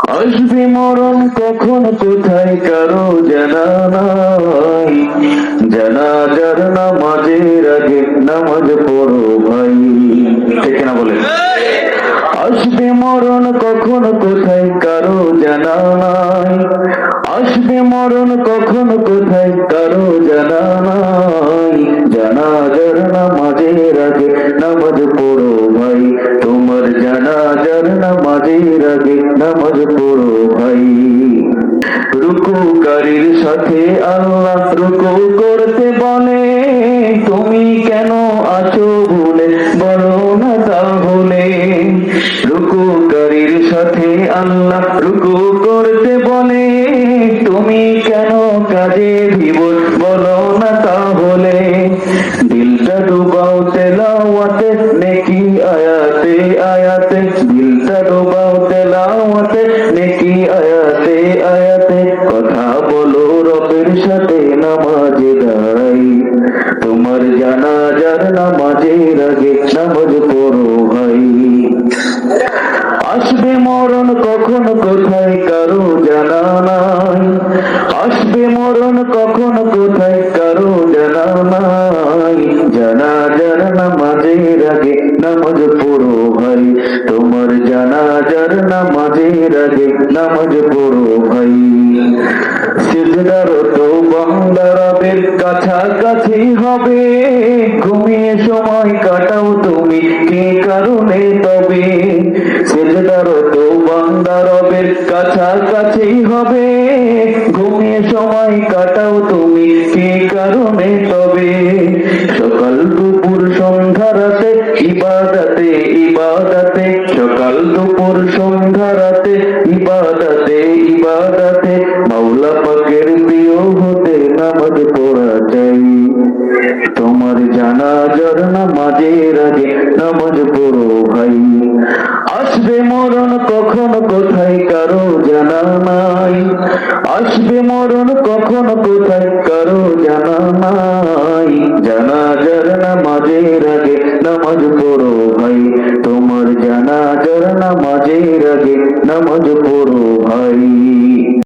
আসবে মরণ কখন কোথায় কারো জানা নাই, জানাজার নামাজের আগে নামাজ পড়ো ভাই। ঠিক না বলেন? আসবে মরণ কখন কোথায় কারো জানা নাই, আসবে মরণ কখন কোথায় কারো জানা নাই, জানাজার নামাজের আগে নামাজ পড়ো ভাই। তোমার জানাজার নামাজের আগে নামাজ পড়ো ভাই। রুকুকারীর সাথে আল্লাহ রুকু করতে বলে, তুমি কেন আছো ভুলে বলো না তাহলে। রুকুকারীর সাথে আল্লাহ রুকু করতে বলে, তুমি কেন কাজে বিভোর বলো না তাহলে। দিলটা ডুবাও তেলাওয়াতে নেকি আয়াতে আয়াতে, দিলটা ডুবাও তেলাওয়াতে নেকি আয়াতে আয়াতে, কথা বলো রবের সাথে নামাজে দাঁড়াই। তোমার জানাজার নামাজের আগে নামাজ পড়ো ভাই। আসবে মরণ কখন কোথায় কারো জানা নাই, আসবে মরণ কখন কোথায় কারো জানা নাই, জানাজার নামাজের আগে নামাজ পড়ো ভাই। তোমার জানাজার নামাজের আগে নামাজ পড়ো ভাই। সিজদারত বান্দা রবের কাছাকাছি হবে, ঘুমিয়ে সময় কাটাও তুমি কি কারণে তবে। সিজদারত বান্দা রবের কাছাকাছি হবে, ঘুমিয়ে সময় কাটাও তুমি কি কারণে তবে। সকাল দুপুর সন্ধ্যা রাতে ইবাদতে ইবাদতে, সকাল দুপুর সন্ধ্যা রাতে ইবাদতে ইবাদতে, মাওলা পাকের প্রিয় হতে নামাজ পড়া চাই। তোমার জানাজার নামাজের আগে নামাজ পড়ো ভাই। আসবে মরণ কখন কোথায় কারো জানা নাই, আসবে মরণ কখন কোথায় কারো জানা নাই, জানাজার নামাজের আগে নামাজ পড়ো ভাই। তোমার জানাজার নামাজের আগে নামাজ পড়ো।